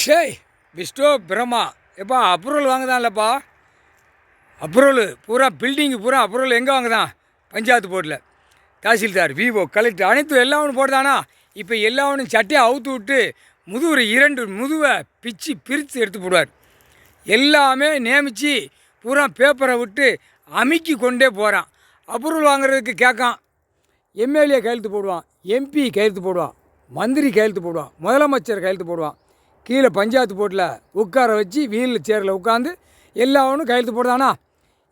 ஷே விஸ்டோ பிரம்மா எப்பா approval வாங்குதான்லப்பா. Approval பூரா பில்டிங்கு பூரா அப்ரூவல் எங்கே வாங்குதான்? பஞ்சாயத்து போர்டில் தாசில்தார், விவோ, கலெக்டர் அனைத்து எல்லாம் ஒன்று போடுதானா? இப்போ எல்லாம் ஒன்று சட்டையை அவுத்து விட்டு முதுவை பிச்சு பிரித்து எடுத்து போடுவார். எல்லாமே நியமித்து பூரா பேப்பரை விட்டு அமுக்கி கொண்டே போகிறான். அப்ரூவல் வாங்குறதுக்கு கேட்கான். எம்எல்ஏ கையெழுத்து போடுவான், எம்பி கையெழுத்து போடுவான், மந்திரி கையெழுத்து போடுவான், முதலமைச்சர் கையெழுத்து போடுவான். கீழே பஞ்சாயத்து போர்ட்டில் உட்கார வச்சு வீல் சேரில் உட்காந்து எல்லா ஒன்றும் கையெழுத்து போடுதானா?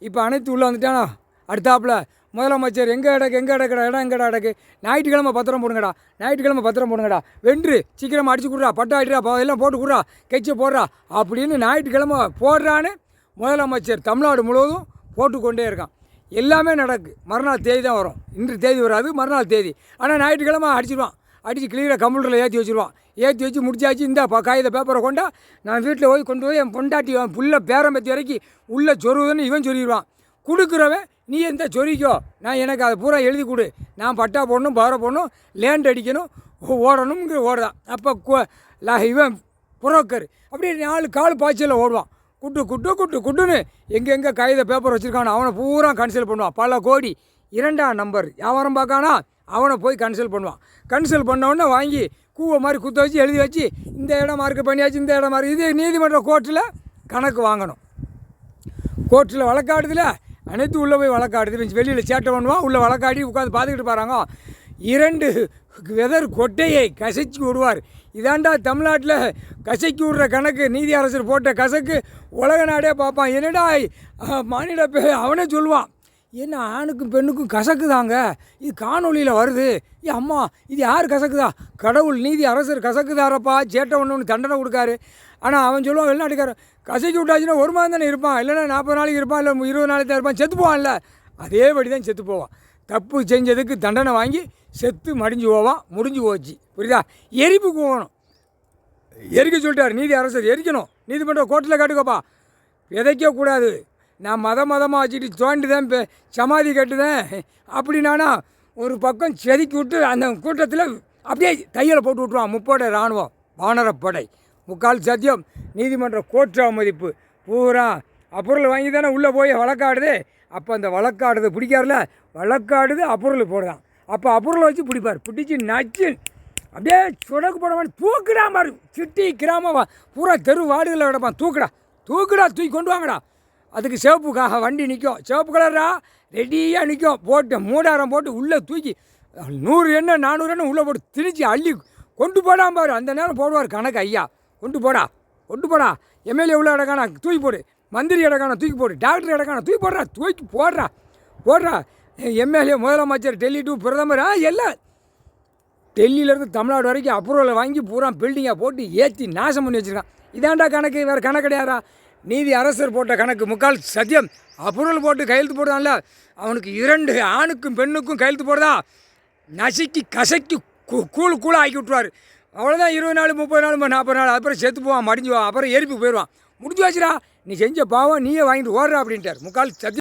இப்போ அனைத்து உள்ளே வந்துட்டானா? அடுத்தாப்பில் முதலமைச்சர் எங்கே இடம் எங்கடா இடக்கு, ஞாயிற்றுக்கிழமை பத்திரம் போடுங்கடா, வென்று சீக்கிரமாக அடிச்சு கொடுறா, பட்டா ஆகிட்டுறா, எல்லாம் போட்டு கொடுறா, கெச்சை போடுறா அப்படின்னு ஞாயிற்றுக்கிழமை போடுறான்னு முதலமைச்சர் தமிழ்நாடு முழுவதும் போட்டுக்கொண்டே இருக்கான். எல்லாமே நடக்கு. மறுநாள் தேதி தான் வரும். இன்று தேதி வராது, மறுநாள் தேதி. ஆனால் ஞாயிற்றுக்கிழமை அடிச்சிடுவான். அடித்து கிளியராக கம்ப்யூட்டரில் ஏற்றி வச்சுருவான். ஏற்றி வச்சு முடிச்சாச்சு. இந்த காகித பேப்பரை கொண்டா நான் வீட்டில் கொண்டு போய் என் பொண்டாட்டி புள்ள பேரம்பத்தி வரைக்கும் உள்ளே சொருவுதுன்னு இவன் சொல்லிடுவான். கொடுக்குறவன் நீ எந்த சொரிக்கோ, நான் எனக்கு அதை பூரா எழுதி கொடு, நான் பட்டா போடணும், பாறை போடணும், லேண்ட் அடிக்கணும், ஓடணுங்கிற ஓடுதான். அப்போ இவன் புரோக்கர் அப்படியே 4 கால் பாய்ச்சலில் ஓடுவான். குட்டுன்னு எங்கெங்கே காகித பேப்பர் வச்சுருக்கானோ அவனை பூரா கன்சல்ட் பண்ணுவான். பல கோடி 2ஆம் நம்பர் வியாபாரம் பார்க்கானா அவனை போய் கன்சல்ட் பண்ணுவான். கன்சல்ட் பண்ணவுடனே வாங்கி கூவை மாதிரி குத்த வச்சு எழுதி வச்சு இந்த இடம் மார்க்கு பண்ணியாச்சு, இந்த இடம் மார்க். இது நீதிமன்ற கோர்ட்டில் கணக்கு வாங்கணும். கோர்ட்டில் வழக்காடுதில் அனைத்து உள்ளே போய் வழக்காடுது. வெளியில் சேட்டை பண்ணுவான், உள்ளே வழக்காடி உட்காந்து பார்த்துக்கிட்டு பாருங்க. 2 வெதர் கொட்டையை கசைச்சி விடுவார். இதாண்டா தமிழ்நாட்டில் கசைக்கு விடுற கணக்கு. நீதி அரசர் போட்ட கசக்கு உலக நாடே பார்ப்பான். என்னடா மானிட அவனே சொல்லுவான், என்ன ஆணுக்கும் பெண்ணுக்கும் கசக்கு தாங்க, இது காணொலியில் வருது. அம்மா இது யார் கசக்குதா? கடவுள் நீதி அரசர் கசக்குதாரப்பா, சேட்டை ஒன்று தண்டனை கொடுக்காரு. ஆனால் அவன் சொல்லுவான், வெளிநாட்டுக்காரன் கசக்கி விட்டாச்சுன்னா 1 மாதம் தானே இருப்பான், இல்லைன்னா 40 நாளைக்கு இருப்பான், இல்லை 20 நாளைக்கு தான் இருப்பான், செத்து போவான்ல. அதேபடி தான் செத்து போவான். தப்பு செஞ்சதுக்கு தண்டனை வாங்கி செத்து மடிஞ்சு போவான். முடிஞ்சு போச்சு. புரியுதா? எரிப்புக்கு போகணும். எரிக்க சொல்லிட்டார் நீதி அரசர், எரிக்கணும். நீதிமன்ற கோர்ட்டில் காட்டுக்கப்பா. விதைக்கக்கூடாது. நான் மதமாக வச்சுட்டு தோண்டிதான் சமாதி கட்டுதேன் அப்படின்னானா ஒரு பக்கம் செதுக்கி விட்டு அந்த கூட்டத்தில் அப்படியே தையலை போட்டு விட்ருவான். முப்படை இராணுவம், வானரப்படை, 3/4 சத்தியம், நீதிமன்ற கோர்ட் அவமதிப்பு பூரா அப்புறம் வாங்கி தானே உள்ளே போய் வழக்காடுது. அப்போ அந்த வழக்காடுது பிடிக்காருல, வழக்காடுது அப்புறம் போடுதான். அப்போ அப்புறம் வச்சு பிடிப்பார். பிடிச்சி நச்சு அப்படியே சுடக்கு போட மாதிரி தூக்குடா மாதிரி சிட்டி கிராமம் பூரா தெரு வார்டுகளில் கிடப்பான். தூக்குடா தூக்கி கொண்டு வாங்கடா. அதுக்கு சிவப்புக்காக வண்டி நிற்கும், சிவப்பு கலரா ரெடியாக நிற்கும். போட்டு மூடாரம் போட்டு உள்ளே தூக்கி 100 எண்ணெய் 400 எண்ணெய் உள்ளே போட்டு திணிச்சு அள்ளி கொண்டு போடாமல் பாரு. அந்த நேரம் போடுவார் கணக்கு. ஐயா கொண்டு போடா, எம்எல்ஏ உள்ள இடக்கானா தூக்கி போடு, மந்திரி இடக்கானா தூக்கி போடு, டாக்டர் இடக்கானா தூக்கி போடுறா. எம்எல்ஏ, முதலமைச்சர், டெல்லி டு பிரதமர் எல்லாம் டெல்லியிலேருந்து தமிழ்நாடு வரைக்கும் அப்ரூவலை வாங்கி பூரா பில்டிங்காக போட்டு ஏற்றி நாசம் பண்ணி வச்சுருக்கான். இதாண்டா கணக்கு, வேறு கணக்கு கிடையாதா? நீதி அரசர் போட்ட கணக்கு 3/4 சத்தியம். அப்ரூவல் போட்டு கையெழுத்து போடுதான்ல, அவனுக்கு 2 ஆணுக்கும் பெண்ணுக்கும் கையெழுத்து போடுதா நசுக்கி கசக்கி கூழாக ஆக்கி விட்ருவார். அவ்வளோதான். 20 நாள் 30 நாள் 40 நாள் அப்புறம் செத்து போவான், மடிஞ்சுவான், அப்புறம் எரிப்பு போயிடுவான். முடிஞ்சு வச்சுடா, நீ செஞ்ச பாவம் நீயே வாங்கிட்டு ஓடுறா அப்படின்ட்டார். 3/4 சத்தியம்.